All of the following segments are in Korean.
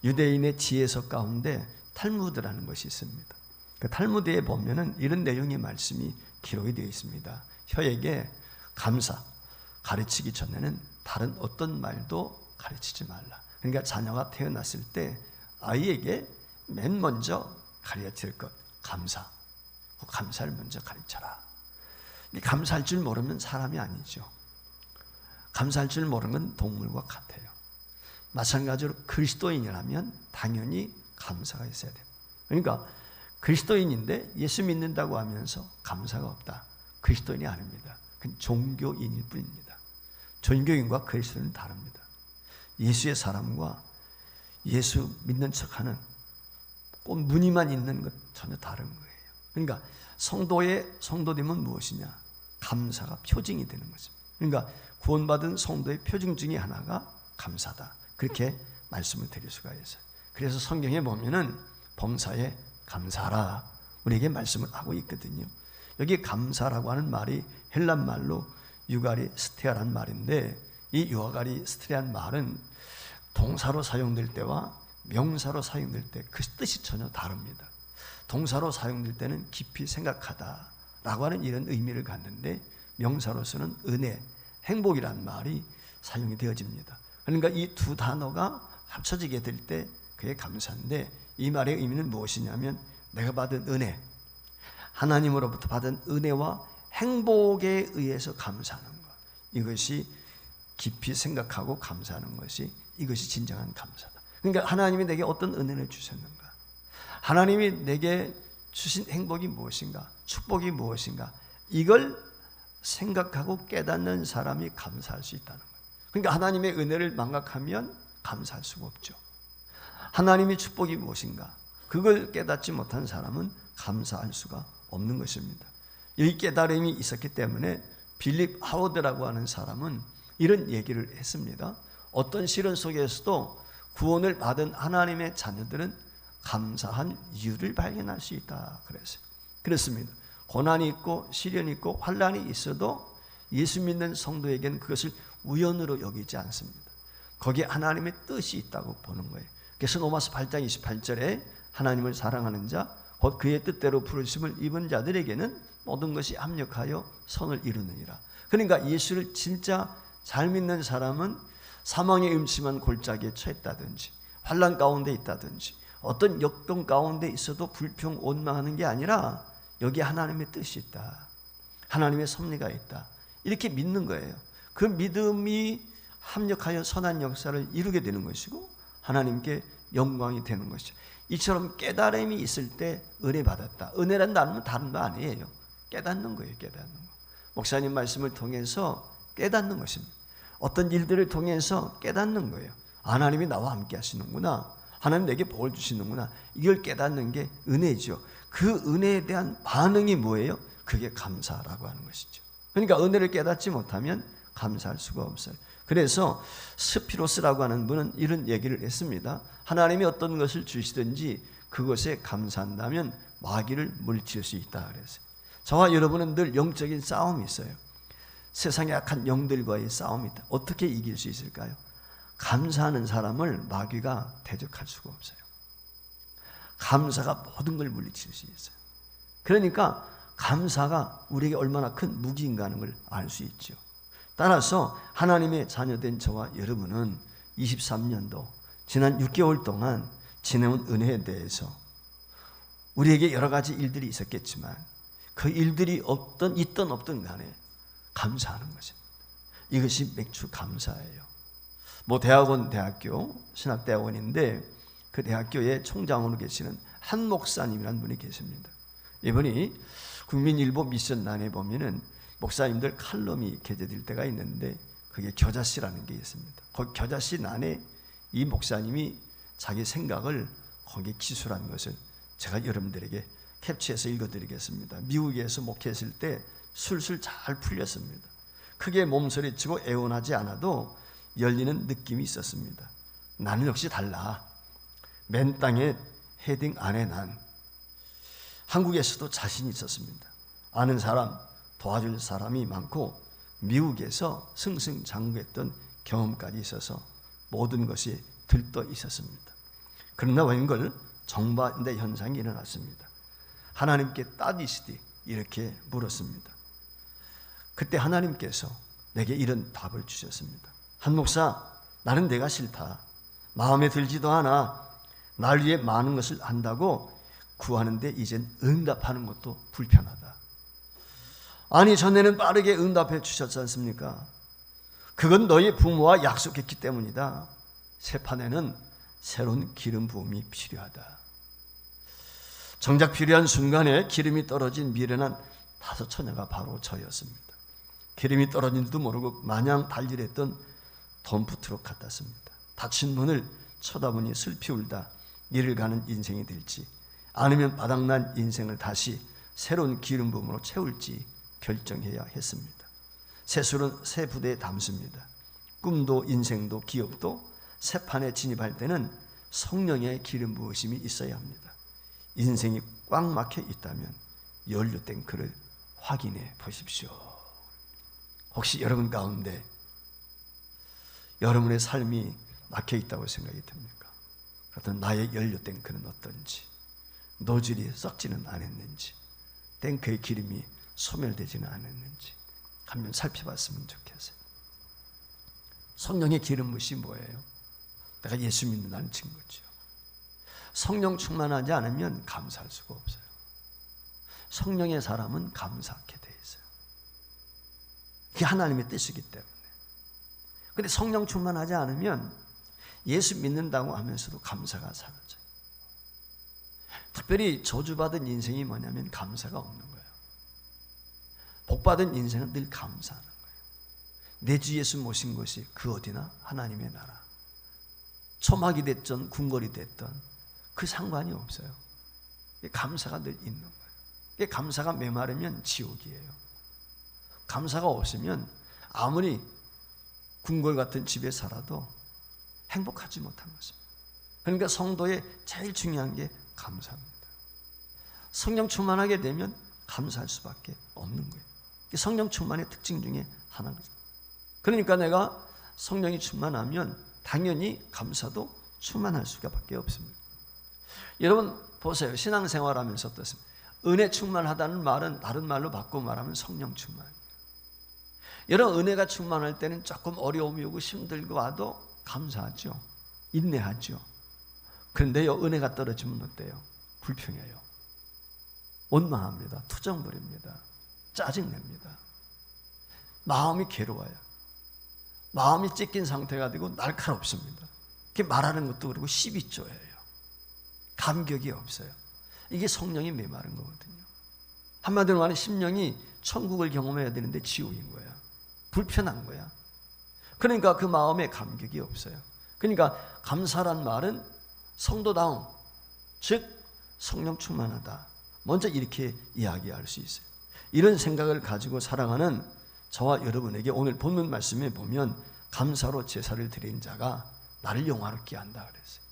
유대인의 지혜서 가운데 탈무드라는 것이 있습니다. 그 탈무드에 보면은 이런 내용의 말씀이 기록이 되어 있습니다. 혀에게 감사, 가르치기 전에는 다른 어떤 말도 가르치지 말라. 그러니까 자녀가 태어났을 때 아이에게 맨 먼저 가르칠 것, 감사. 그 감사를 먼저 가르쳐라. 감사할 줄 모르면 사람이 아니죠. 감사할 줄 모르는 건 동물과 같아요. 마찬가지로 그리스도인이라면 당연히 감사가 있어야 돼요. 그러니까 그리스도인인데 예수 믿는다고 하면서 감사가 없다. 그리스도인이 아닙니다. 그건 종교인일 뿐입니다. 종교인과 그리스도인은 다릅니다. 예수의 사람과 예수 믿는 척하는 꼭 무늬만 있는 것 전혀 다른 거예요. 그러니까 성도됨은 무엇이냐? 감사가 표징이 되는 거죠. 그러니까 구원받은 성도의 표징 중에 하나가 감사다. 그렇게 말씀을 드릴 수가 있어요. 그래서 성경에 보면은 범사에 감사하라 우리에게 말씀을 하고 있거든요. 여기 감사라고 하는 말이 헬란 말로 유가리스테아라는 말인데, 이 유가리스테아라는 말은 동사로 사용될 때와 명사로 사용될 때 그 뜻이 전혀 다릅니다. 동사로 사용될 때는 깊이 생각하다라고 하는 이런 의미를 갖는데, 명사로서는 은혜, 행복이라는 말이 사용이 되어집니다. 그러니까 이 두 단어가 합쳐지게 될 때 그게 감사인데, 이 말의 의미는 무엇이냐면 내가 받은 은혜, 하나님으로부터 받은 은혜와 행복에 의해서 감사하는 것, 이것이 깊이 생각하고 감사하는 것이, 이것이 진정한 감사다. 그러니까 하나님이 내게 어떤 은혜를 주셨는가, 하나님이 내게 주신 행복이 무엇인가, 축복이 무엇인가, 이걸 생각하고 깨닫는 사람이 감사할 수 있다는 거예요. 그러니까 하나님의 은혜를 망각하면 감사할 수가 없죠. 하나님의 축복이 무엇인가, 그걸 깨닫지 못한 사람은 감사할 수가 없는 것입니다. 이 깨달음이 있었기 때문에 빌립 하워드라고 하는 사람은 이런 얘기를 했습니다. 어떤 시련 속에서도 구원을 받은 하나님의 자녀들은 감사한 이유를 발견할 수 있다 그랬어요. 그렇습니다. 고난이 있고 시련이 있고 환난이 있어도 예수 믿는 성도에게는 그것을 우연으로 여기지 않습니다. 거기에 하나님의 뜻이 있다고 보는 거예요. 그래서 로마서 8장 28절에 하나님을 사랑하는 자, 곧 그의 뜻대로 부르심을 입은 자들에게는 모든 것이 합력하여 선을 이루느니라. 그러니까 예수를 진짜 잘 믿는 사람은 사망의 음침한 골짜기에 처했다든지 환난 가운데 있다든지 어떤 역경 가운데 있어도 불평 원망하는 게 아니라 여기에 하나님의 뜻이 있다, 하나님의 섭리가 있다, 이렇게 믿는 거예요. 그 믿음이 합력하여 선한 역사를 이루게 되는 것이고 하나님께 영광이 되는 것이죠. 이처럼 깨달음이 있을 때 은혜 받았다. 은혜란 단어는 다른 거 아니에요. 깨닫는 거예요. 깨닫는 거. 목사님 말씀을 통해서 깨닫는 것입니다. 어떤 일들을 통해서 깨닫는 거예요. 하나님이 나와 함께 하시는구나, 하나님 내게 복을 주시는구나, 이걸 깨닫는 게 은혜죠. 그 은혜에 대한 반응이 뭐예요? 그게 감사라고 하는 것이죠. 그러니까 은혜를 깨닫지 못하면 감사할 수가 없어요. 그래서 스피로스라고 하는 분은 이런 얘기를 했습니다. 하나님이 어떤 것을 주시든지 그것에 감사한다면 마귀를 물리칠 수 있다 그랬어요. 저와 여러분은 늘 영적인 싸움이 있어요. 세상의 악한 영들과의 싸움이다. 어떻게 이길 수 있을까요? 감사하는 사람을 마귀가 대적할 수가 없어요. 감사가 모든 걸 물리칠 수 있어요. 그러니까 감사가 우리에게 얼마나 큰 무기인가 하는 걸 알 수 있죠. 따라서 하나님의 자녀된 저와 여러분은 23년도 지난 6개월 동안 지내온 은혜에 대해서 우리에게 여러 가지 일들이 있었겠지만 그 일들이 있든 없든 간에 감사하는 것입니다. 이것이 맥주 감사예요. 대학교 신학대학원인데 그 대학교의 총장으로 계시는 한 목사님이라는 분이 계십니다. 이분이 국민일보 미션란에 보면은 목사님들 칼럼이 게재될 때가 있는데 그게 겨자씨라는 게 있습니다. 그 겨자씨 난에 이 목사님이 자기 생각을 거기에 기술한 것을 제가 여러분들에게 캡처해서 읽어드리겠습니다. 미국에서 목회했을 때 술술 잘 풀렸습니다. 크게 몸소리치고 애원하지 않아도 열리는 느낌이 있었습니다. 나는 역시 달라. 맨 땅에 헤딩 안에 난. 한국에서도 자신이 있었습니다. 아는 사람, 도와줄 사람이 많고 미국에서 승승장구했던 경험까지 있어서 모든 것이 들떠 있었습니다. 그러나 웬걸 정반대 현상이 일어났습니다. 하나님께 따지시되 이렇게 물었습니다. 그때 하나님께서 내게 이런 답을 주셨습니다. 한 목사, 나는 내가 싫다. 마음에 들지도 않아. 날 위해 많은 것을 한다고 구하는데 이젠 응답하는 것도 불편하다. 아니, 전에는 빠르게 응답해 주셨지 않습니까? 그건 너희 부모와 약속했기 때문이다. 새 판에는 새로운 기름 부음이 필요하다. 정작 필요한 순간에 기름이 떨어진 미련한 5 처녀가 바로 저였습니다. 기름이 떨어진지도 모르고 마냥 달릴했던 덤프트럭 같았습니다. 닫힌 문을 쳐다보니 슬피 울다 이를 가는 인생이 될지, 아니면 바닥난 인생을 다시 새로운 기름 부음으로 채울지 결정해야 했습니다. 새술은 새 부대에 담습니다. 꿈도 인생도 기업도 새 판에 진입할 때는 성령의 기름 부으심이 있어야 합니다. 인생이 꽉 막혀 있다면 연료 탱크를 확인해 보십시오. 혹시 여러분 가운데 여러분의 삶이 막혀 있다고 생각이 듭니까? 그렇다면 나의 연료 탱크는 어떤지, 노즐이 썩지는 않았는지, 탱크의 기름이 소멸되지는 않았는지 한번 살펴봤으면 좋겠어요. 성령의 기름 부으심이 뭐예요? 내가 예수 믿는다는 증거죠. 성령 충만하지 않으면 감사할 수가 없어요. 성령의 사람은 감사하게 돼 있어요. 그게 하나님의 뜻이기 때문에. 그런데 성령 충만하지 않으면 예수 믿는다고 하면서도 감사가 사라져요. 특별히 저주받은 인생이 뭐냐면 감사가 없는 거예요. 복받은 인생은 늘 감사하는 거예요. 내 주 예수 모신 것이 그 어디나 하나님의 나라. 초막이 됐든 궁궐이 됐든 그 상관이 없어요. 감사가 늘 있는 거예요. 감사가 메마르면 지옥이에요. 감사가 없으면 아무리 궁궐 같은 집에 살아도 행복하지 못한 것입니다. 그러니까 성도의 제일 중요한 게 감사입니다. 성령 충만하게 되면 감사할 수밖에 없는 거예요. 성령 충만의 특징 중에 하나입니다. 그러니까 내가 성령이 충만하면 당연히 감사도 충만할 수밖에 없습니다. 여러분 보세요. 신앙생활하면서 어떻습니까? 은혜 충만하다는 말은 다른 말로 바꿔 말하면 성령 충만입니다. 여러분 은혜가 충만할 때는 조금 어려움이 오고 힘들고 와도 감사하죠. 인내하죠. 그런데요, 은혜가 떨어지면 어때요? 불평해요. 원망합니다. 투정 부립니다. 짜증냅니다. 마음이 괴로워요. 마음이 찢긴 상태가 되고 날카롭습니다. 그게 말하는 것도 그렇고 시비조예요. 감격이 없어요. 이게 성령이 메마른 거거든요. 한마디로 말하면 심령이 천국을 경험해야 되는데 지옥인 거야. 불편한 거야. 그러니까 그 마음에 감격이 없어요. 그러니까 감사란 말은 성도다움, 즉 성령 충만하다. 먼저 이렇게 이야기할 수 있어요. 이런 생각을 가지고 살아가는 저와 여러분에게 오늘 본문 말씀에 보면 감사로 제사를 드린 자가 나를 영화롭게 한다 그랬어요.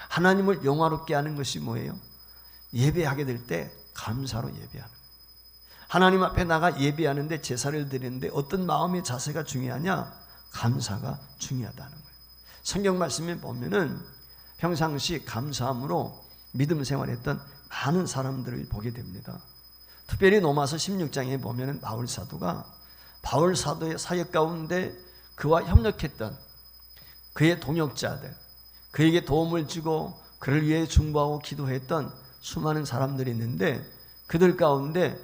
하나님을 영화롭게 하는 것이 뭐예요? 예배하게 될 때 감사로 예배하는 거예요. 하나님 앞에 나가 예배하는데 제사를 드리는데 어떤 마음의 자세가 중요하냐? 감사가 중요하다는 거예요. 성경 말씀에 보면은 평상시 감사함으로 믿음 생활했던 많은 사람들을 보게 됩니다. 특별히 로마서 16장에 보면은 바울 사도의 사역 가운데 그와 협력했던 그의 동역자들, 그에게 도움을 주고 그를 위해 중보하고 기도했던 수많은 사람들이 있는데 그들 가운데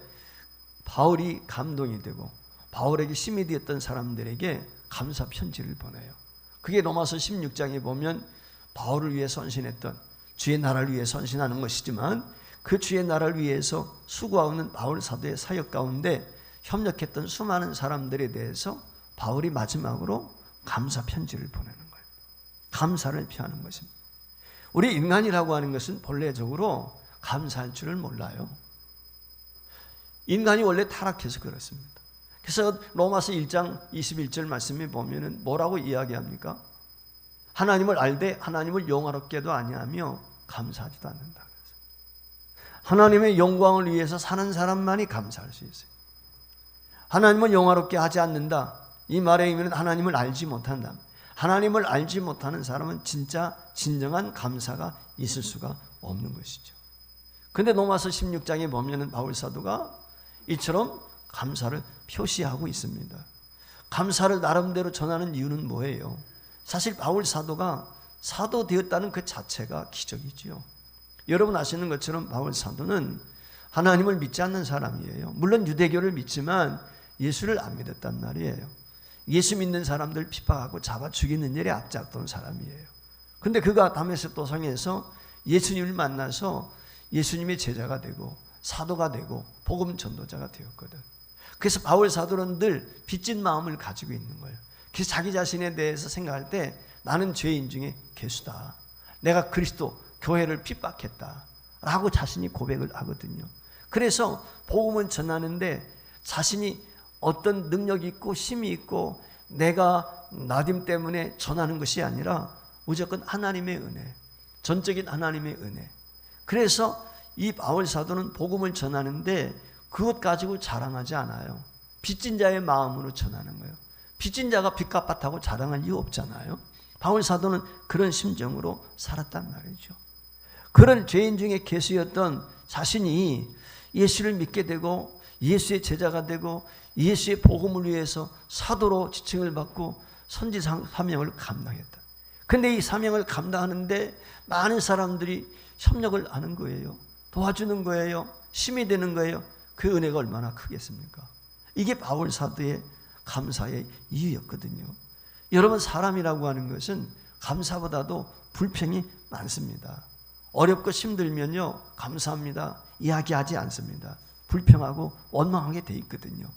바울이 감동이 되고 바울에게 힘이 되었던 사람들에게 감사 편지를 보내요. 그게 로마서 16장에 보면 바울을 위해 선신했던, 주의 나라를 위해 선신하는 것이지만 그 주의 나라를 위해서 수고하는 바울 사도의 사역 가운데 협력했던 수많은 사람들에 대해서 바울이 마지막으로 감사 편지를 보내는 거예요. 감사를 표하는 것입니다. 우리 인간이라고 하는 것은 본래적으로 감사할 줄을 몰라요. 인간이 원래 타락해서 그렇습니다. 그래서 로마서 1장 21절 말씀에 보면은 뭐라고 이야기합니까? 하나님을 알되 하나님을 영화롭게도 아니하며 감사하지도 않는다. 하나님의 영광을 위해서 사는 사람만이 감사할 수 있어요. 하나님을 영화롭게 하지 않는다. 이 말의 의미는 하나님을 알지 못한다. 하나님을 알지 못하는 사람은 진짜 진정한 감사가 있을 수가 없는 것이죠. 근데 로마서 16장에 보면은 바울 사도가 이처럼 감사를 표시하고 있습니다. 감사를 나름대로 전하는 이유는 뭐예요? 사실 바울 사도가 사도 되었다는 그 자체가 기적이지요. 여러분 아시는 것처럼 바울 사도는 하나님을 믿지 않는 사람이에요. 물론 유대교를 믿지만 예수를 안 믿었단 말이에요. 예수 믿는 사람들 핍박하고 잡아 죽이는 일에 앞장던 사람이에요. 근데 그가 다메섹 도상에서 예수님을 만나서 예수님의 제자가 되고 사도가 되고 복음 전도자가 되었거든. 그래서 바울 사도는 늘 빚진 마음을 가지고 있는 거예요. 그래서 자기 자신에 대해서 생각할 때 나는 죄인 중에 괴수다. 내가 그리스도 교회를 핍박했다 라고 자신이 고백을 하거든요. 그래서 복음을 전하는데 자신이 어떤 능력이 있고 힘이 있고 내가 나딤 때문에 전하는 것이 아니라 무조건 하나님의 은혜, 전적인 하나님의 은혜. 그래서 이 바울 사도는 복음을 전하는데 그것 가지고 자랑하지 않아요. 빚진 자의 마음으로 전하는 거예요. 빚진 자가 빚 갚았다고 자랑할 이유 없잖아요. 바울 사도는 그런 심정으로 살았단 말이죠. 그런 죄인 중에 괴수였던 자신이 예수를 믿게 되고 예수의 제자가 되고 예수의 복음을 위해서 사도로 지칭을 받고 선지 사명을 감당했다. 근데 이 사명을 감당하는데 많은 사람들이 협력을 하는 거예요. 도와주는 거예요. 힘이 되는 거예요. 그 은혜가 얼마나 크겠습니까? 이게 바울 사도의 감사의 이유였거든요. 여러분, 사람이라고 하는 것은 감사보다도 불평이 많습니다. 어렵고 힘들면요, 감사합니다 이야기하지 않습니다. 불평하고 원망하게 돼 있거든요.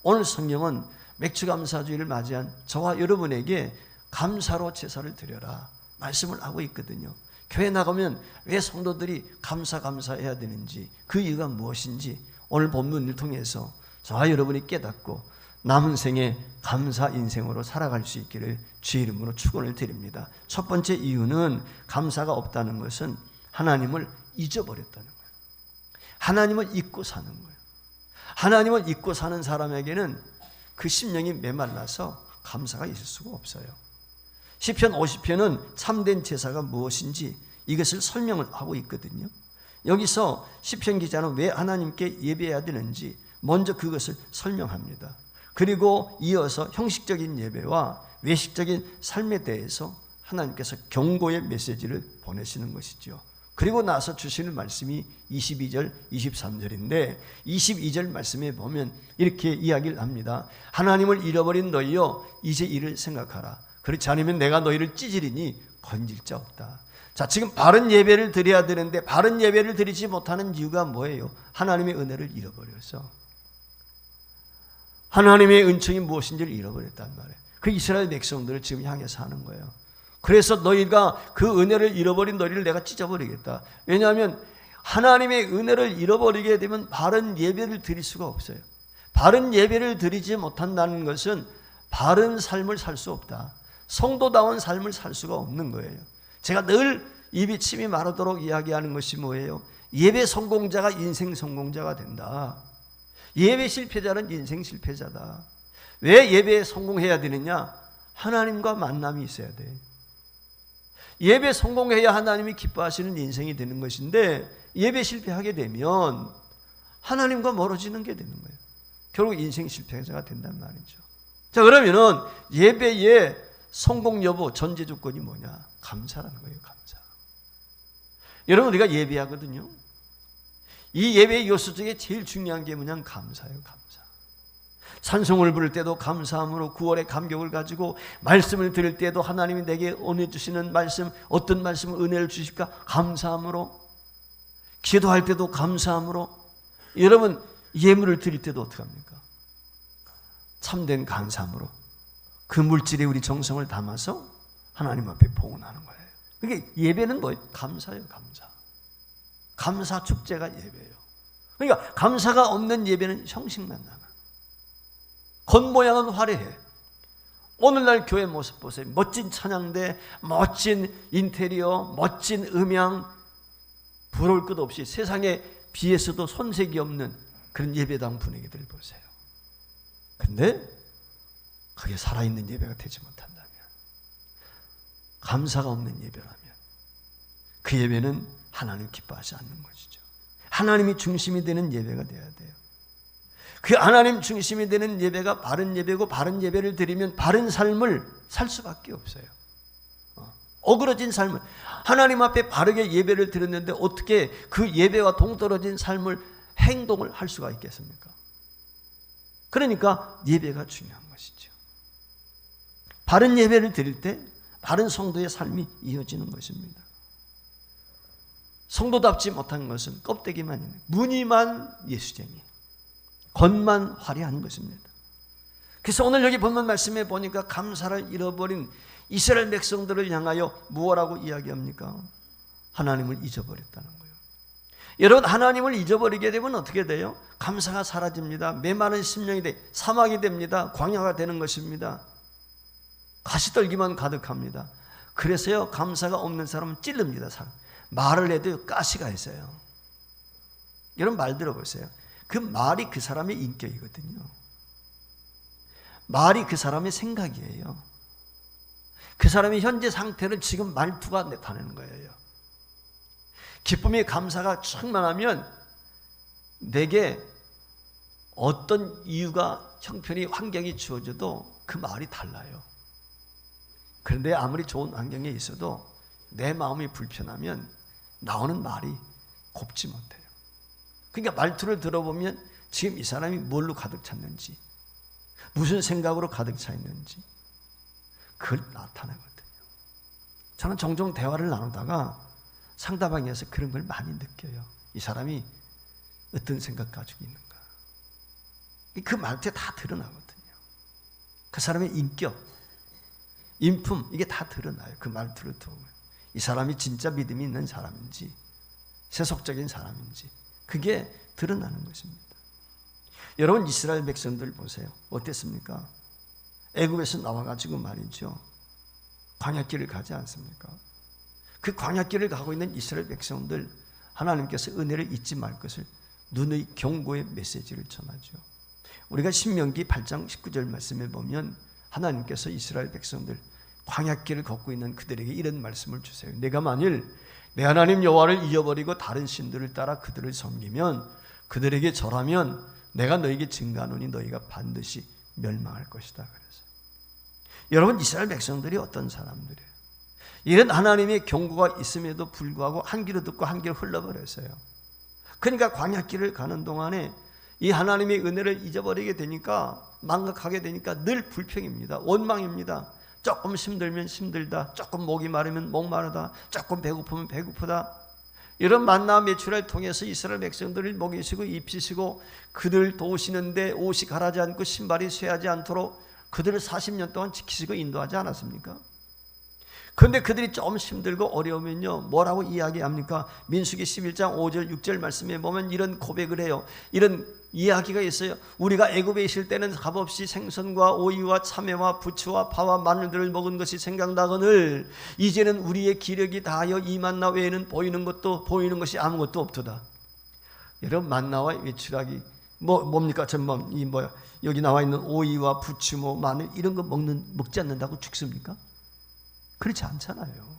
오늘 성경은 맥주감사주의를 맞이한 저와 여러분에게 감사로 제사를 드려라 말씀을 하고 있거든요. 교회 나가면 왜 성도들이 감사해야 되는지, 그 이유가 무엇인지 오늘 본문을 통해서 저와 여러분이 깨닫고 남은 생에 감사 인생으로 살아갈 수 있기를 주의 이름으로 축원을 드립니다. 첫 번째 이유는 감사가 없다는 것은 하나님을 잊어버렸다는 거예요. 하나님을 잊고 사는 거예요. 하나님을 잊고 사는 사람에게는 그 심령이 메말라서 감사가 있을 수가 없어요. 시편 50편은 참된 제사가 무엇인지 이것을 설명을 하고 있거든요. 여기서 시편 기자는 왜 하나님께 예배해야 되는지 먼저 그것을 설명합니다. 그리고 이어서 형식적인 예배와 외식적인 삶에 대해서 하나님께서 경고의 메시지를 보내시는 것이죠. 그리고 나서 주시는 말씀이 22절, 23절인데 22절 말씀에 보면 이렇게 이야기를 합니다. 하나님을 잃어버린 너희여 이제 이를 생각하라. 그렇지 않으면 내가 너희를 찢으리니 건질 자 없다. 자, 지금 바른 예배를 드려야 되는데 바른 예배를 드리지 못하는 이유가 뭐예요? 하나님의 은혜를 잃어버려서. 하나님의 은총이 무엇인지를 잃어버렸단 말이에요. 그 이스라엘 백성들을 지금 향해서 하는 거예요. 그래서 너희가 그 은혜를 잃어버린 너희를 내가 찢어버리겠다. 왜냐하면 하나님의 은혜를 잃어버리게 되면 바른 예배를 드릴 수가 없어요. 바른 예배를 드리지 못한다는 것은 바른 삶을 살 수 없다. 성도다운 삶을 살 수가 없는 거예요. 제가 늘 입이 침이 마르도록 이야기하는 것이 뭐예요? 예배 성공자가 인생 성공자가 된다. 예배 실패자는 인생 실패자다. 왜 예배에 성공해야 되느냐? 하나님과 만남이 있어야 돼. 예배 성공해야 하나님이 기뻐하시는 인생이 되는 것인데 예배 실패하게 되면 하나님과 멀어지는 게 되는 거예요. 결국 인생 실패자가 된단 말이죠. 자, 그러면은 예배의 성공 여부 전제 조건이 뭐냐? 감사라는 거예요. 감사. 여러분, 우리가 예배하거든요. 이 예배의 요소 중에 제일 중요한 게 뭐냐면 감사예요. 감사. 찬송을 부를 때도 감사함으로 9월의 감격을 가지고 말씀을 들을 때도 하나님이 내게 은혜 주시는 말씀, 어떤 말씀을 은혜를 주실까? 감사함으로. 기도할 때도 감사함으로. 여러분, 예물을 드릴 때도 어떻게 합니까? 참된 감사함으로 그 물질에 우리 정성을 담아서 하나님 앞에 봉헌하는 거예요. 그게 예배는 뭐예요? 감사예요. 감사. 감사 축제가 예배예요. 그러니까 감사가 없는 예배는 형식만 남아. 겉모양은 화려해. 오늘날 교회 모습 보세요. 멋진 찬양대, 멋진 인테리어, 멋진 음향, 부러울 것 없이 세상에 비해서도 손색이 없는 그런 예배당 분위기들 보세요. 근데 그게 살아있는 예배가 되지 못한다면 감사가 없는 예배라면 그 예배는 하나님 기뻐하지 않는 것이죠. 하나님이 중심이 되는 예배가 돼야 돼요. 그 하나님 중심이 되는 예배가 바른 예배고, 바른 예배를 드리면 바른 삶을 살 수밖에 없어요. 어그러진 삶을, 하나님 앞에 바르게 예배를 드렸는데 어떻게 그 예배와 동떨어진 삶을, 행동을 할 수가 있겠습니까? 그러니까 예배가 중요한 것이죠. 바른 예배를 드릴 때 바른 성도의 삶이 이어지는 것입니다. 성도답지 못한 것은 껍데기만 있는, 무늬만 예수쟁이, 겉만 화려한 것입니다. 그래서 오늘 여기 본문 말씀에 보니까 감사를 잃어버린 이스라엘 백성들을 향하여 무엇라고 이야기합니까? 하나님을 잊어버렸다는 거예요. 여러분, 하나님을 잊어버리게 되면 어떻게 돼요? 감사가 사라집니다. 메마른 심령이 사막이 됩니다. 광야가 되는 것입니다. 가시떨기만 가득합니다. 그래서요, 감사가 없는 사람은 찔릅니다. 말을 해도 가시가 있어요. 여러분, 말 들어보세요. 그 말이 그 사람의 인격이거든요. 말이 그 사람의 생각이에요. 그 사람의 현재 상태를 지금 말투가 나타내는 거예요. 기쁨이, 감사가 충만하면 내게 어떤 이유가, 형편이, 환경이 주어져도 그 말이 달라요. 그런데 아무리 좋은 환경에 있어도 내 마음이 불편하면 나오는 말이 곱지 못해요. 그러니까 말투를 들어보면 지금 이 사람이 뭘로 가득 찼는지, 무슨 생각으로 가득 차 있는지 그걸 나타내거든요. 저는 종종 대화를 나누다가 상대방에서 그런 걸 많이 느껴요. 이 사람이 어떤 생각 가지고 있는가. 그 말투에 다 드러나거든요. 그 사람의 인격, 인품, 이게 다 드러나요. 그 말투를 들어보면 이 사람이 진짜 믿음이 있는 사람인지 세속적인 사람인지 그게 드러나는 것입니다. 여러분, 이스라엘 백성들 보세요. 어땠습니까? 애굽에서 나와가지고 말이죠, 광야길을 가지 않습니까? 그 광야길을 가고 있는 이스라엘 백성들, 하나님께서 은혜를 잊지 말 것을 눈의 경고의 메시지를 전하죠. 우리가 신명기 8장 19절 말씀에 보면 하나님께서 이스라엘 백성들, 광야길을 걷고 있는 그들에게 이런 말씀을 주세요. 내가 만일 내 하나님 여호와를 잊어버리고 다른 신들을 따라 그들을 섬기면, 그들에게 절하면 내가 너에게 증거하노니 너희가 반드시 멸망할 것이다. 그래서 여러분, 이스라엘 백성들이 어떤 사람들이에요? 이런 하나님의 경고가 있음에도 불구하고 한 귀로 듣고 한 귀로 흘러버렸어요. 그러니까 광야길을 가는 동안에 이 하나님의 은혜를 잊어버리게 되니까, 망각하게 되니까 늘 불평입니다. 원망입니다. 조금 힘들면 힘들다, 조금 목이 마르면 목마르다, 조금 배고프면 배고프다. 이런 만나 매출을 통해서 이스라엘 백성들을 먹이시고 입히시고 그들 도우시는데 옷이 가라지 않고 신발이 쇠하지 않도록 그들을 40년 동안 지키시고 인도하지 않았습니까? 그런데 그들이 좀 힘들고 어려우면요, 뭐라고 이야기합니까? 민수기 11장 5절 6절 말씀에 보면 이런 고백을 해요. 이런 이야기가 있어요. 우리가 애굽에 있을 때는 값없이 생선과 오이와 참외와 부추와 파와 마늘들을 먹은 것이 생각나거늘 이제는 우리의 기력이 다하여 이 만나 외에는 보이는 것이 아무것도 없도다. 여러분, 만나와 외출하기 뭡니까? 여기 나와 있는 오이와 부추, 마늘 이런 거 먹지 않는다고 죽습니까? 그렇지 않잖아요.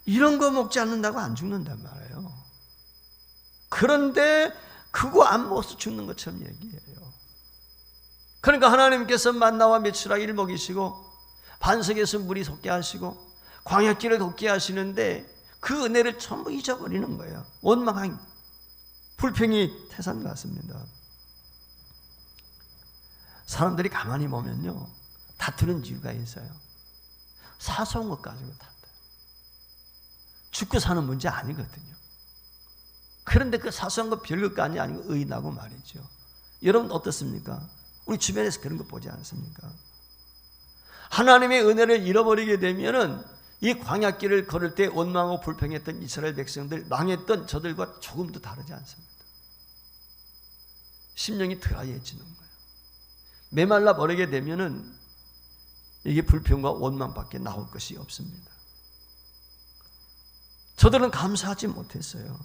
이런 거 먹지 않는다고 안 죽는단 말이에요. 그런데 그거 안 먹어서 죽는 것처럼 얘기해요. 그러니까 하나님께서 만나와 메추라기를 먹이시고 반석에서 물이 솟게 하시고 광야길을 걷게 하시는데 그 은혜를 전부 잊어버리는 거예요. 원망한 불평이 태산 같습니다. 사람들이 가만히 보면요, 다투는 이유가 있어요. 사소한 것 가지고 다투어요. 죽고 사는 문제 아니거든요. 그런데 그 사소한 거 별것까지 아니고 의인하고 말이죠. 여러분 어떻습니까? 우리 주변에서 그런 거 보지 않습니까? 하나님의 은혜를 잃어버리게 되면은 이 광야길을 걸을 때 원망하고 불평했던 이스라엘 백성들, 망했던 저들과 조금도 다르지 않습니다. 심령이 드라이해지는 거예요. 메말라 버리게 되면은 이게 불평과 원망밖에 나올 것이 없습니다. 저들은 감사하지 못했어요.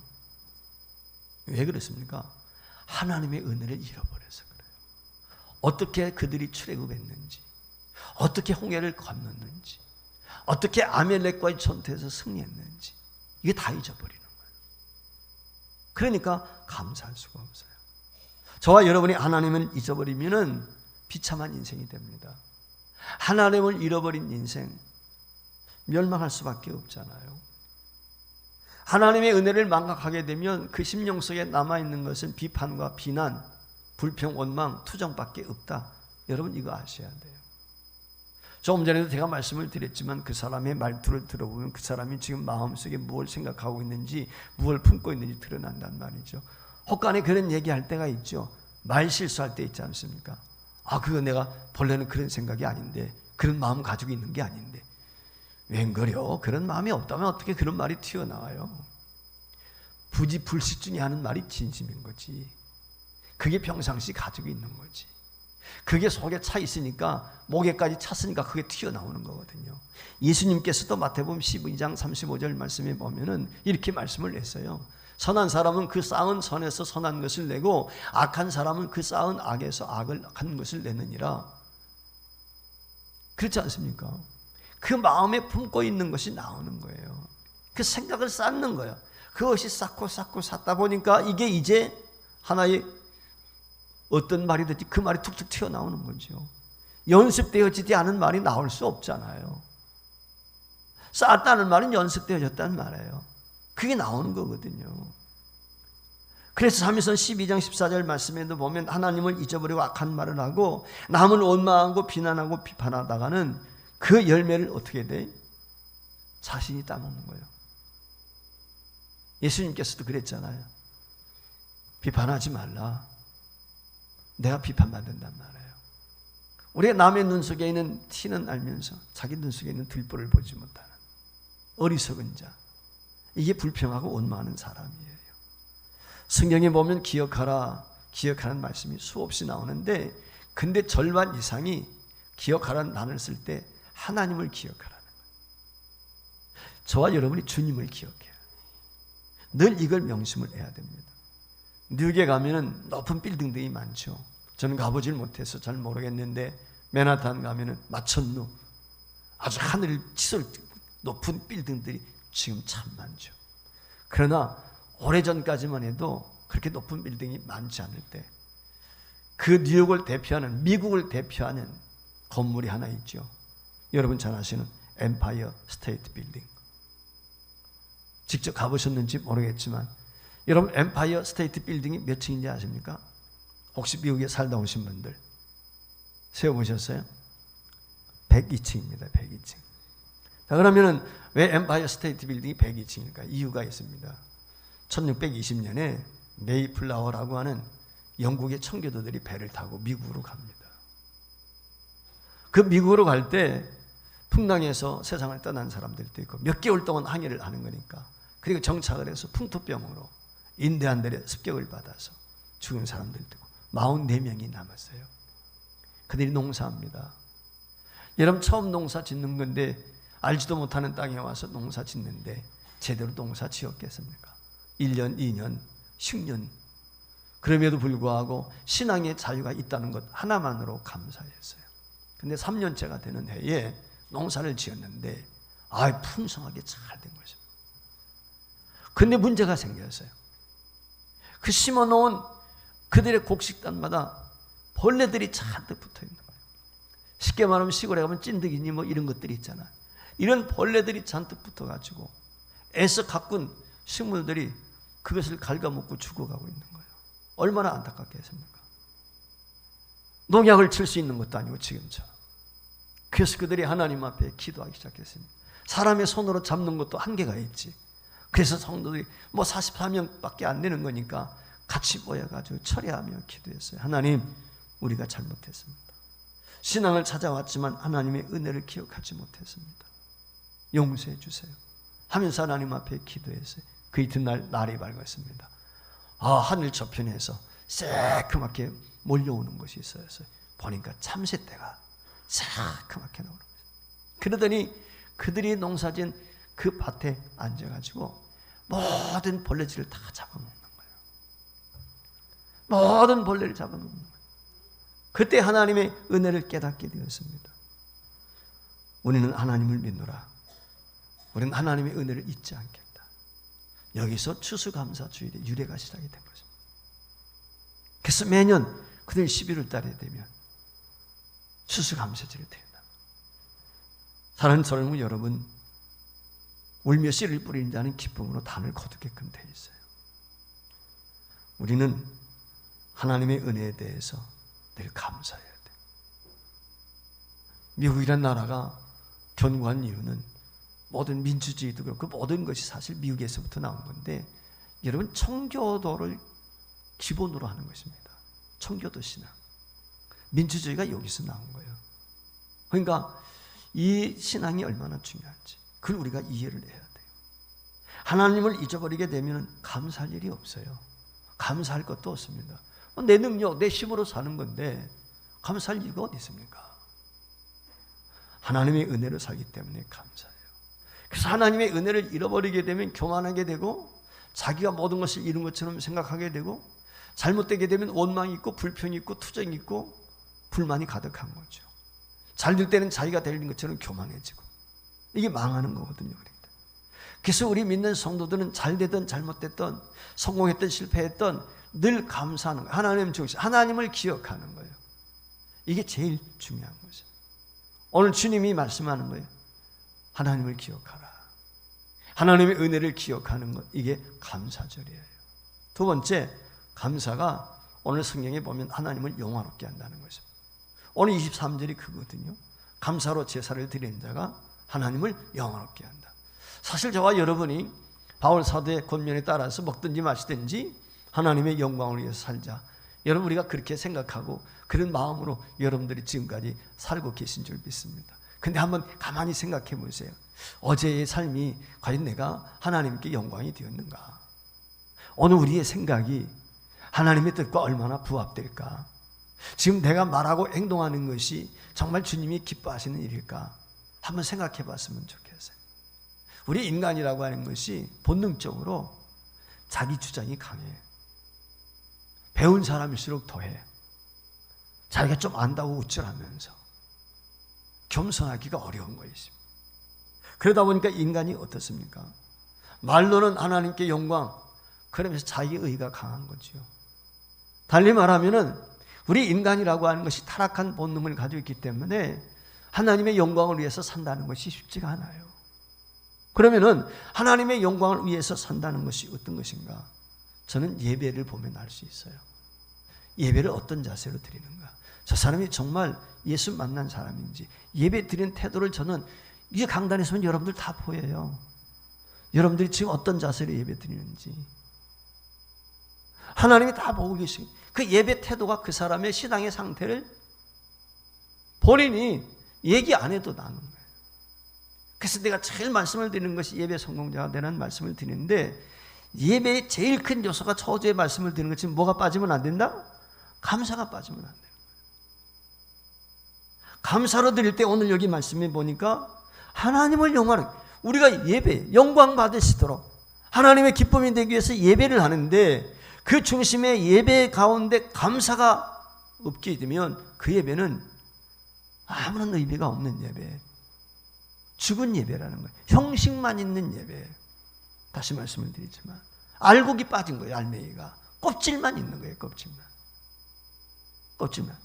왜 그렇습니까? 하나님의 은혜를 잃어버려서 그래요. 어떻게 그들이 출애굽했는지, 어떻게 홍해를 건넜는지, 어떻게 아멜렉과의 전투에서 승리했는지 이게 다 잊어버리는 거예요. 그러니까 감사할 수가 없어요. 저와 여러분이 하나님을 잊어버리면은 비참한 인생이 됩니다. 하나님을 잃어버린 인생 멸망할 수밖에 없잖아요. 하나님의 은혜를 망각하게 되면 그 심령 속에 남아있는 것은 비판과 비난, 불평, 원망, 투정밖에 없다. 여러분 이거 아셔야 돼요. 조금 전에도 제가 말씀을 드렸지만 그 사람의 말투를 들어보면 그 사람이 지금 마음속에 무엇을 생각하고 있는지, 무엇을 품고 있는지 드러난단 말이죠. 혹간에 그런 얘기할 때가 있죠. 말 실수할 때 있지 않습니까? 그거 내가 본래는 그런 생각이 아닌데, 그런 마음 가지고 있는 게 아닌데, 웬걸요? 그런 마음이 없다면 어떻게 그런 말이 튀어나와요? 부지불식중에 하는 말이 진심인 거지. 그게 평상시 가지고 있는 거지. 그게 속에 차 있으니까, 목에까지 찼으니까 그게 튀어나오는 거거든요. 예수님께서도 마태복음 12장 35절 말씀에 보면은 이렇게 말씀을 냈어요. 선한 사람은 그 쌓은 선에서 선한 것을 내고 악한 사람은 그 쌓은 악에서 악한 것을 내느니라. 그렇지 않습니까? 그 마음에 품고 있는 것이 나오는 거예요. 그 생각을 쌓는 거예요. 그것이 쌓고 쌓다 보니까 이게 이제 하나의 어떤 말이 됐지 그 말이 툭툭 튀어나오는 거죠. 연습되어지지 않은 말이 나올 수 없잖아요. 쌓았다는 말은 연습되어졌다는 말이에요. 그게 나오는 거거든요. 그래서 사무엘상 12장 14절 말씀에도 보면 하나님을 잊어버리고 악한 말을 하고 남을 원망하고 비난하고 비판하다가는 그 열매를 어떻게 돼? 자신이 따먹는 거예요. 예수님께서도 그랬잖아요. 비판하지 말라. 내가 비판받는단 말이에요. 우리가 남의 눈 속에 있는 티는 알면서 자기 눈 속에 있는 들보를 보지 못하는 어리석은 자. 이게 불평하고 원망하는 사람이에요. 성경에 보면 기억하라는 말씀이 수없이 나오는데, 근데 절반 이상이 기억하라는 단어를 쓸 때 하나님을 기억하라는 거예요. 저와 여러분이 주님을 기억해요. 늘 이걸 명심을 해야 됩니다. 뉴욕에 가면은 높은 빌딩들이 많죠. 저는 가보질 못해서 잘 모르겠는데 맨하탄 가면은 마천루 아주 하늘을 치솟을 높은 빌딩들이 지금 참 많죠. 그러나 오래전까지만 해도 그렇게 높은 빌딩이 많지 않을 때 그 뉴욕을 대표하는, 미국을 대표하는 건물이 하나 있죠. 여러분 잘 아시는 엠파이어 스테이트 빌딩. 직접 가보셨는지 모르겠지만 여러분 엠파이어 스테이트 빌딩이 몇 층인지 아십니까? 혹시 미국에 살다 오신 분들 세워보셨어요? 102층입니다. 102층. 자, 그러면은 왜 엠파이어 스테이트 빌딩이 102층일까? 이유가 있습니다. 1620년에 메이플라워라고 하는 영국의 청교도들이 배를 타고 미국으로 갑니다. 그 미국으로 갈 때 풍랑에서 세상을 떠난 사람들도 있고 몇 개월 동안 항해를 하는 거니까, 그리고 정착을 해서 풍토병으로 인대한들의 습격을 받아서 죽은 사람들도 있고 44명이 남았어요. 그들이 농사합니다. 여러분 처음 농사 짓는 건데 알지도 못하는 땅에 와서 농사 짓는데 제대로 농사 지었겠습니까? 1년, 2년, 10년. 그럼에도 불구하고 신앙의 자유가 있다는 것 하나만으로 감사했어요. 근데 3년째가 되는 해에 농사를 지었는데 풍성하게 잘 된 것입니다. 근데 문제가 생겼어요. 그 심어놓은 그들의 곡식단마다 벌레들이 잔뜩 붙어있는 거예요. 쉽게 말하면 시골에 가면 찐득이니 뭐 이런 것들이 있잖아요. 이런 벌레들이 잔뜩 붙어가지고 애써 가꾼 식물들이 그것을 갉아먹고 죽어가고 있는 거예요. 얼마나 안타깝겠습니까? 농약을 칠 수 있는 것도 아니고 지금처럼. 그래서 그들이 하나님 앞에 기도하기 시작했습니다. 사람의 손으로 잡는 것도 한계가 있지. 그래서 성도들이 44명밖에 안 되는 거니까 같이 모여가지고 철회하며 기도했어요. 하나님, 우리가 잘못했습니다. 신앙을 찾아왔지만 하나님의 은혜를 기억하지 못했습니다. 용서해 주세요 하면서 하나님 앞에 기도했어요. 그 이튿날 날이 밝았습니다. 하늘 저편에서 새크맣게 몰려오는 것이 있었어요. 보니까 참새떼가 새크맣게 나오는 거예요. 그러더니 그들이 농사진 그 밭에 앉아가지고 모든 벌레질을 다 잡아먹는 거예요. 모든 벌레를 잡아먹는 거예요. 그때 하나님의 은혜를 깨닫게 되었습니다. 우리는 하나님을 믿노라. 우리는 하나님의 은혜를 잊지 않겠다. 여기서 추수감사주일의 유래가 시작이 된 것입니다. 그래서 매년 그들 11월 달에 되면 추수감사절이 된다. 사랑하는 젊은 여러분, 울며 씨를 뿌리는 자는 기쁨으로 단을 거두게끔 되어 있어요. 우리는 하나님의 은혜에 대해서 늘 감사해야 돼요. 미국이란 나라가 견고한 이유는 모든 민주주의도 그렇고 모든 것이 사실 미국에서부터 나온 건데, 여러분, 청교도를 기본으로 하는 것입니다. 청교도 신앙. 민주주의가 여기서 나온 거예요. 그러니까 이 신앙이 얼마나 중요한지 그걸 우리가 이해를 해야 돼요. 하나님을 잊어버리게 되면 감사할 일이 없어요. 감사할 것도 없습니다. 내 능력, 내 힘으로 사는 건데 감사할 이유가 어디 있습니까? 하나님의 은혜로 살기 때문에 감사해요. 그래서 하나님의 은혜를 잃어버리게 되면 교만하게 되고, 자기가 모든 것을 이룬 것처럼 생각하게 되고, 잘못되게 되면 원망이 있고 불평이 있고 투정이 있고 불만이 가득한 거죠. 잘 될 때는 자기가 되는 것처럼 교만해지고, 이게 망하는 거거든요. 그래서 우리 믿는 성도들은 잘 되든 잘못됐든 성공했든 실패했든 늘 감사하는 거예요. 하나님 중심, 하나님을 기억하는 거예요. 이게 제일 중요한 거죠. 오늘 주님이 말씀하는 거예요. 하나님을 기억하라. 하나님의 은혜를 기억하는 것, 이게 감사절이에요. 두 번째, 감사가 오늘 성경에 보면 하나님을 영화롭게 한다는 것입니다. 오늘 23절이 그거거든요. 감사로 제사를 드리는 자가 하나님을 영화롭게 한다. 사실 저와 여러분이 바울 사도의 권면에 따라서 먹든지 마시든지 하나님의 영광을 위해서 살자, 여러분, 우리가 그렇게 생각하고 그런 마음으로 여러분들이 지금까지 살고 계신 줄 믿습니다. 근데 한번 가만히 생각해 보세요. 어제의 삶이 과연 내가 하나님께 영광이 되었는가? 오늘 우리의 생각이 하나님의 뜻과 얼마나 부합될까? 지금 내가 말하고 행동하는 것이 정말 주님이 기뻐하시는 일일까? 한번 생각해 봤으면 좋겠어요. 우리 인간이라고 하는 것이 본능적으로 자기 주장이 강해. 배운 사람일수록 더해. 자기가 좀 안다고 우쭐하면서 겸손하기가 어려운 것입니다. 그러다 보니까 인간이 어떻습니까? 말로는 하나님께 영광, 그러면서 자기 의가 강한 거죠. 달리 말하면은 우리 인간이라고 하는 것이 타락한 본능을 가지고 있기 때문에 하나님의 영광을 위해서 산다는 것이 쉽지가 않아요. 그러면은 하나님의 영광을 위해서 산다는 것이 어떤 것인가? 저는 예배를 보면 알 수 있어요. 예배를 어떤 자세로 드리는가? 저 사람이 정말 예수 만난 사람인지, 예배 드리는 태도를 저는 이 강단에서는 여러분들 다 보여요. 여러분들이 지금 어떤 자세로 예배 드리는지 하나님이 다 보고 계시고, 그 예배 태도가 그 사람의 신앙의 상태를 본인이 얘기 안 해도 나는 거예요. 그래서 내가 제일 말씀을 드리는 것이 예배 성공자가 되는 말씀을 드리는데, 예배의 제일 큰 요소가 처제의 말씀을 드리는 것이 뭐가 빠지면 안 된다? 감사가 빠지면 안 돼요. 감사로 드릴 때 오늘 여기 말씀해 보니까 하나님을 영화로, 우리가 예배 영광 받으시도록 하나님의 기쁨이 되기 위해서 예배를 하는데, 그 중심에 예배 가운데 감사가 없게 되면 그 예배는 아무런 의미가 없는 예배, 죽은 예배라는 거예요. 형식만 있는 예배. 다시 말씀을 드리지만 알곡이 빠진 거예요. 알맹이가 껍질만 있는 거예요. 껍질만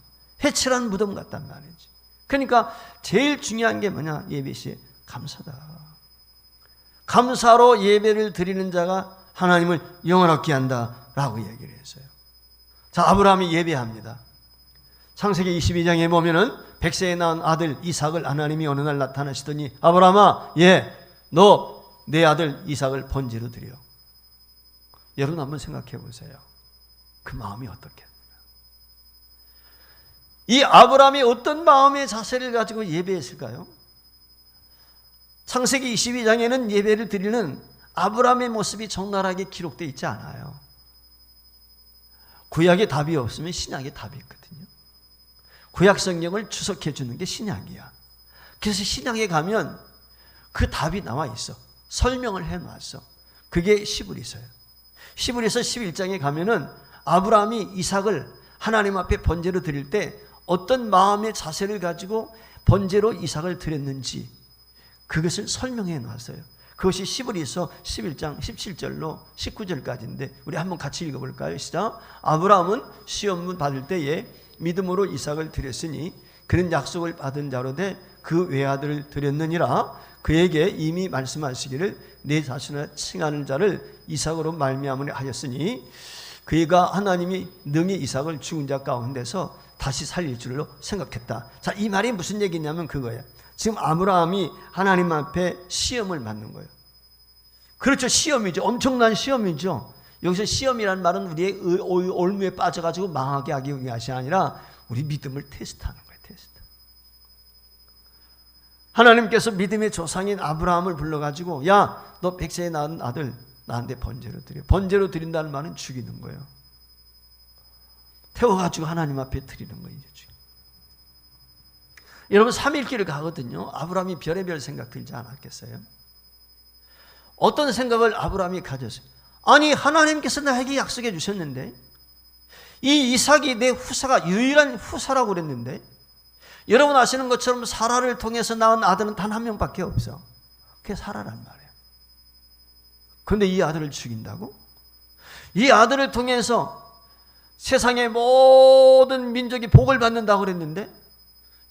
해칠한 무덤 같단 말이지. 그러니까 제일 중요한 게 뭐냐? 예배 시에 감사다. 감사로 예배를 드리는 자가 하나님을 영원하게 한다라고 얘기를 했어요. 자, 아브라함이 예배합니다. 창세기 22장에 보면은 100세에 낳은 아들 이삭을 하나님이 어느 날 나타나시더니, 아브라함아, 너 내 아들 이삭을 번제로 드려. 여러분 한번 생각해 보세요. 그 마음이 어떻겠습니까? 이 아브라함이 어떤 마음의 자세를 가지고 예배했을까요? 창세기 22장에는 예배를 드리는 아브라함의 모습이 적나라하게 기록되어 있지 않아요. 구약에 답이 없으면 신약에 답이 있거든요. 구약 성경을 추석해 주는 게 신약이야. 그래서 신약에 가면 그 답이 나와 있어. 설명을 해놨어. 그게 시브리서예요. 시브리서 11장에 가면은 아브라함이 이삭을 하나님 앞에 번제로 드릴 때 어떤 마음의 자세를 가지고 번제로 이삭을 드렸는지 그것을 설명해 놨어요. 그것이 히브리서 11장 17절로 19절까지인데 우리 한번 같이 읽어볼까요? 시작. 아브라함은 시험을 받을 때에 믿음으로 이삭을 드렸으니 그는 약속을 받은 자로 돼 그 외아들을 드렸느니라. 그에게 이미 말씀하시기를 내 자신을 칭하는 자를 이삭으로 말미암으려 하였으니 그가 하나님이 능히 이삭을 죽은 자 가운데서 다시 살릴 줄로 생각했다. 자, 이 말이 무슨 얘기냐면 그거예요. 지금 아브라함이 하나님 앞에 시험을 받는 거예요. 그렇죠. 시험이죠. 엄청난 시험이죠. 여기서 시험이라는 말은 우리의 올무에 빠져가지고 망하게 하기 위함이 아니라 우리 믿음을 테스트하는 거예요. 테스트. 하나님께서 믿음의 조상인 아브라함을 불러가지고 야, 너 100세에 낳은 아들 나한테 번제로 드려. 번제로 드린다는 말은 죽이는 거예요. 태워가지고 하나님 앞에 드리는 거예요. 여러분 3일길을 가거든요. 아브라함이 별의별 생각 들지 않았겠어요? 어떤 생각을 아브라함이 가졌어요? 아니 하나님께서 나에게 약속해 주셨는데 이 이삭이 내 후사가 유일한 후사라고 그랬는데 여러분 아시는 것처럼 사라를 통해서 낳은 아들은 단 한 명밖에 없어. 그게 사라란 말이에요. 그런데 이 아들을 죽인다고? 이 아들을 통해서 세상의 모든 민족이 복을 받는다고 그랬는데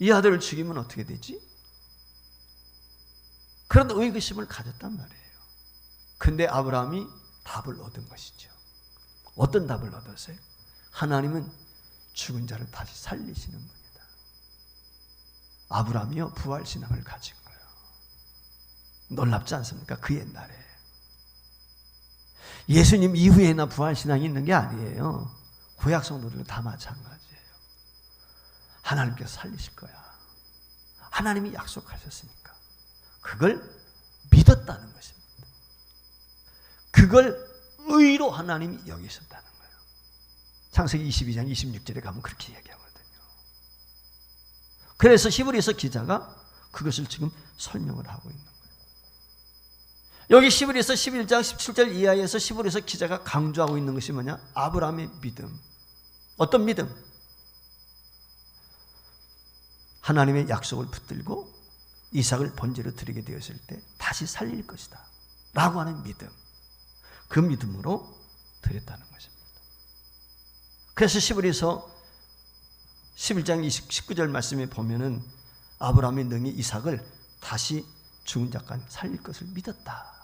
이 아들을 죽이면 어떻게 되지? 그런 의구심을 가졌단 말이에요. 근데 아브라함이 답을 얻은 것이죠. 어떤 답을 얻었어요? 하나님은 죽은 자를 다시 살리시는 분이다. 아브라함이요 부활신앙을 가진 거예요. 놀랍지 않습니까? 그 옛날에 예수님 이후에나 부활신앙이 있는 게 아니에요. 구약 성도들도 다 마찬가지예요. 하나님께서 살리실 거야. 하나님이 약속하셨으니까 그걸 믿었다는 것입니다. 그걸 의로 하나님이 여기셨다는 거예요. 창세기 22장 26절에 가면 그렇게 얘기하거든요. 그래서 히브리서 기자가 그것을 지금 설명을 하고 있는 거예요. 여기 히브리서 11장 17절 이하에서 히브리서 기자가 강조하고 있는 것이 뭐냐? 아브라함의 믿음. 어떤 믿음? 하나님의 약속을 붙들고 이삭을 번제로 드리게 되었을 때 다시 살릴 것이다 라고 하는 믿음. 그 믿음으로 드렸다는 것입니다. 그래서 히브리서 11장 19절 말씀에 보면은 아브라함이 능히 이삭을 다시 죽은 자까지 살릴 것을 믿었다.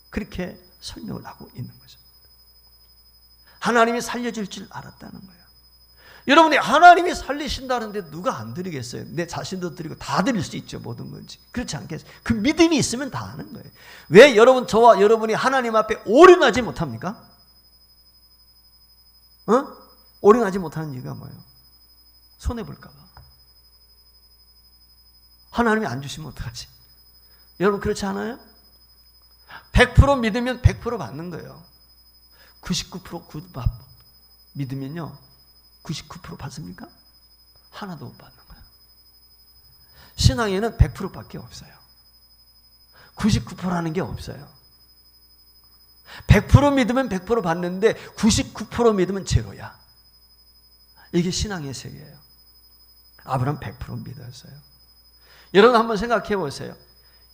그렇게 설명을 하고 있는 것입니다. 하나님이 살려줄 줄 알았다는 거예요. 여러분이 하나님이 살리신다는데 누가 안 드리겠어요? 내 자신도 드리고 다 드릴 수 있죠. 모든 건지. 그렇지 않겠어요? 그 믿음이 있으면 다 하는 거예요. 왜 여러분 저와 여러분이 하나님 앞에 올인하지 못합니까? 올인하지 못하는 이유가 뭐예요? 손해볼까 봐. 하나님이 안 주시면 어떡하지? 여러분 그렇지 않아요? 100% 믿으면 100% 받는 거예요. 99% 믿으면요 99% 받습니까? 하나도 못 받는 거예요. 신앙에는 100%밖에 없어요. 99%라는 게 없어요. 100% 믿으면 100% 받는데 99% 믿으면 제로야. 이게 신앙의 세계예요. 아브라함 100% 믿었어요. 여러분 한번 생각해 보세요.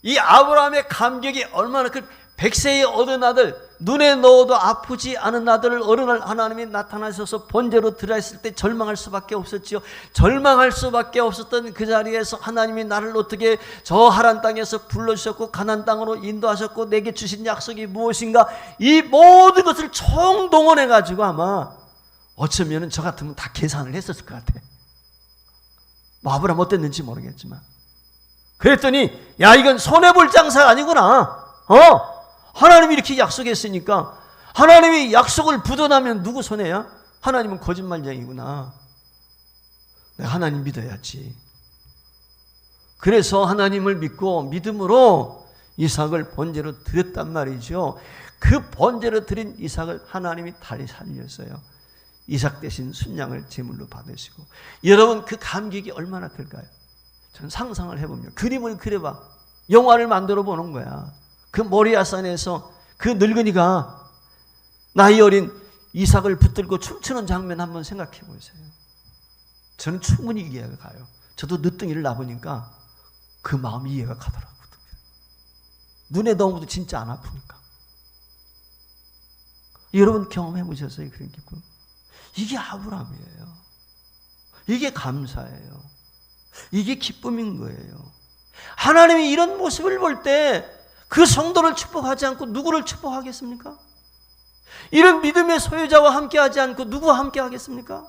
이 아브라함의 감격이 얼마나 100세에 얻은 아들, 눈에 넣어도 아프지 않은 아들을 어느 날 하나님이 나타나셔서 번제로 드려 했을 때 절망할 수밖에 없었지요. 절망할 수밖에 없었던 그 자리에서 하나님이 나를 어떻게 저 하란 땅에서 불러주셨고 가나안 땅으로 인도하셨고 내게 주신 약속이 무엇인가, 이 모든 것을 총동원해 가지고 아마 어쩌면 저 같으면 다 계산을 했었을 것 같아. 뭐 아브라함 어땠는지 모르겠지만 그랬더니 야 이건 손해볼 장사가 아니구나. 하나님이 이렇게 약속했으니까 하나님이 약속을 부도나면 누구 손해야? 하나님은 거짓말쟁이구나. 내가 하나님 믿어야지. 그래서 하나님을 믿고 믿음으로 이삭을 번제로 드렸단 말이죠. 그 번제로 드린 이삭을 하나님이 다시 살렸어요. 이삭 대신 순양을 제물로 받으시고. 여러분 그 감격이 얼마나 클까요? 저는 상상을 해보면 그림을 그려봐. 영화를 만들어 보는 거야. 그 모리아산에서 그 늙은이가 나이 어린 이삭을 붙들고 춤추는 장면 한번 생각해 보세요. 저는 충분히 이해가 가요. 저도 늦둥이를 낳으니까 그 마음이 이해가 가더라고요. 눈에 넣어도 진짜 안 아프니까. 여러분 경험해 보셨어요? 그런 기쁨? 이게 아브라함이에요. 이게 감사예요. 이게 기쁨인 거예요. 하나님이 이런 모습을 볼 때 그 성도를 축복하지 않고 누구를 축복하겠습니까? 이런 믿음의 소유자와 함께하지 않고 누구와 함께하겠습니까?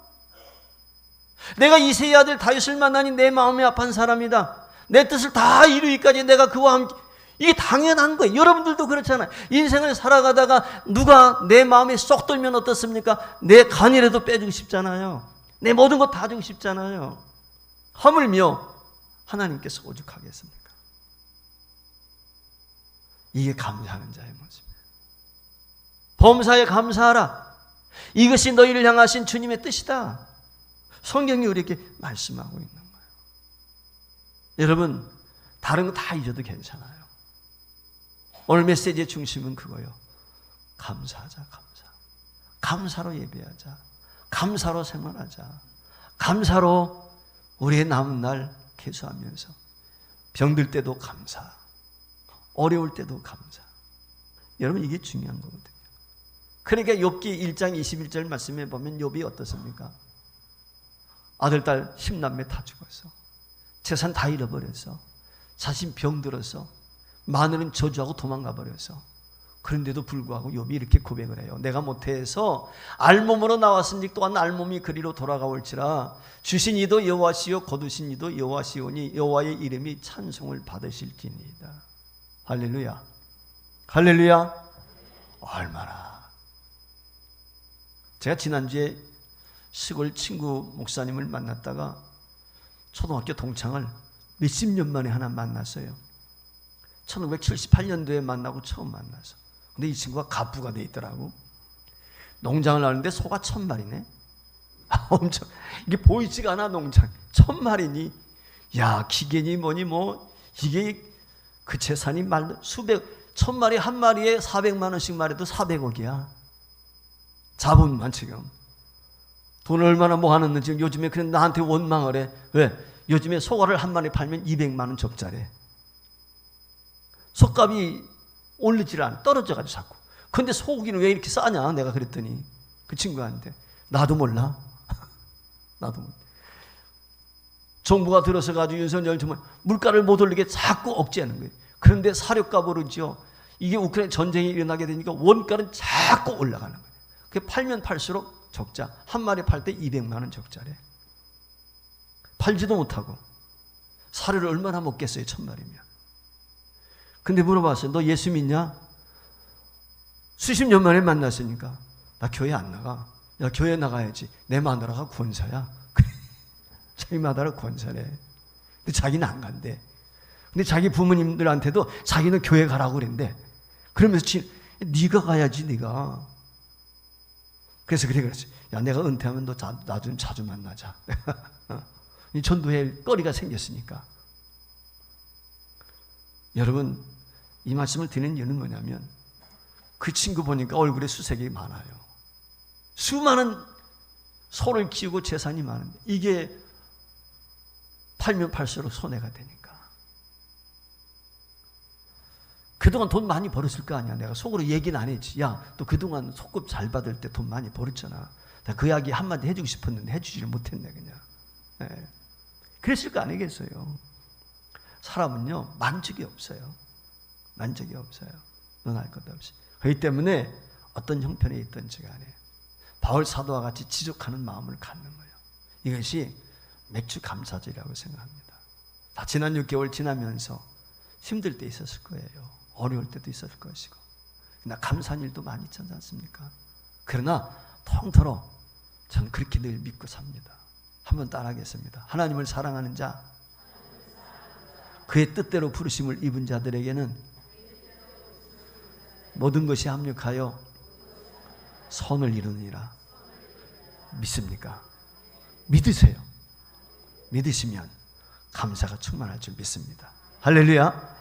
내가 이새의 아들 다윗을 만나니 내 마음이 아픈 사람이다. 내 뜻을 다 이루기까지 내가 그와 함께. 이게 당연한 거예요. 여러분들도 그렇잖아요. 인생을 살아가다가 누가 내 마음에 쏙 들면 어떻습니까? 내 간이라도 빼주고 싶잖아요. 내 모든 것 다 주고 싶잖아요. 하물며 하나님께서 오죽하겠습니까? 이게 감사하는 자의 모습이에요. 범사에 감사하라. 이것이 너희를 향하신 주님의 뜻이다. 성경이 우리에게 말씀하고 있는 거예요. 여러분, 다른 거 다 잊어도 괜찮아요. 오늘 메시지의 중심은 그거예요. 감사하자, 감사. 감사로 예배하자. 감사로 생활하자. 감사로 우리의 남은 날 계수하면서 병들 때도 감사, 어려울 때도 감사. 여러분, 이게 중요한 거거든요. 그러니까 욥기 1장 21절 말씀에 보면 욥이 어떻습니까? 아들, 딸 10남매 다 죽었어. 재산 다 잃어버렸어. 자신 병들어서 마누는 저주하고 도망가 버렸어. 그런데도 불구하고 욥이 이렇게 고백을 해요. 내가 못해서 알몸으로 나왔으니 또한 알몸이 그리로 돌아가올지라. 주신 이도 여호와시요 거두신 이도 여호와시오니 여호와의 이름이 찬송을 받으실지니이다. 할렐루야, 할렐루야. 얼마나. 제가 지난주에 시골 친구 목사님을 만났다가 초등학교 동창을 몇십 년 만에 하나 만났어요. 1978년도에 만나고 처음 만나서. 근데 이 친구가 갑부가 돼 있더라고. 농장을 하는데 소가 1000마리네. 엄청, 이게 보이지가 않아. 농장 1000마리니, 야, 기계니 뭐니 뭐, 이게 그 재산이 말 수백, 1000마리 한 마리에 400만 원씩 말해도 400억이야. 자본만 지금. 돈을 얼마나 모아놨는지 지금 요즘에 그냥 나한테 원망을 해. 왜? 요즘에 소가를 한 마리 팔면 200만 원 적자래. 속값이 오르질 않아. 떨어져가지고 자꾸. 근데 소고기는 왜 이렇게 싸냐? 내가 그랬더니 그 친구한테, 나도 몰라. 나도 몰라. 정부가 들어서 가지고 윤석열 정말 물가를 못 올리게 자꾸 억제하는 거예요. 그런데 사료값으로죠. 이게 우크라이나 전쟁이 일어나게 되니까 원가는 자꾸 올라가는 거예요. 그 팔면 팔수록 적자. 한 마리 팔 때 200만 원 적자래. 팔지도 못하고 사료를 얼마나 먹겠어요? 1000마리면. 근데 물어봤어요. 너 예수 믿냐? 수십 년 만에 만났으니까. 나 교회 안 나가. 야, 교회 나가야지. 내 마누라가 권사야. 자기 마누라 권사래. 근데 자기는 안 간대. 근데 자기 부모님들한테도 자기는 교회 가라고 그랬는데, 그러면서 네가 가야지, 네가. 그래서 그랬지. 야, 내가 은퇴하면 너 나 좀 자주 만나자. 전도회 거리가 생겼으니까. 여러분, 이 말씀을 드리는 이유는 뭐냐면, 그 친구 보니까 얼굴에 수색이 많아요. 수많은 소를 키우고 재산이 많은데 이게 팔면 팔수록 손해가 되니까. 그동안 돈 많이 벌었을 거 아니야. 내가 속으로 얘기는 안 했지. 야, 또 그동안 소급 잘 받을 때 돈 많이 벌었잖아. 그 이야기 한마디 해주고 싶었는데 해주지를 못했네 그냥. 네. 그랬을 거 아니겠어요. 사람은요, 만족이 없어요. 만족이 없어요. 논할 것도 없이. 그렇기 때문에 어떤 형편에 있든지 간에 바울 사도와 같이 지족하는 마음을 갖는 거예요. 이것이 맥주 감사절이라고 생각합니다. 다 지난 6개월 지나면서 힘들 때 있었을 거예요. 어려울 때도 있었을 것이고. 나 감사한 일도 많이 있지 않습니까? 그러나 통틀어 저는 그렇게 늘 믿고 삽니다. 한번 따라하겠습니다. 하나님을 사랑하는 자, 그의 뜻대로 부르심을 입은 자들에게는 모든 것이 합력하여 선을 이루느니라. 믿습니까? 믿으세요. 믿으시면 감사가 충만할 줄 믿습니다. 할렐루야.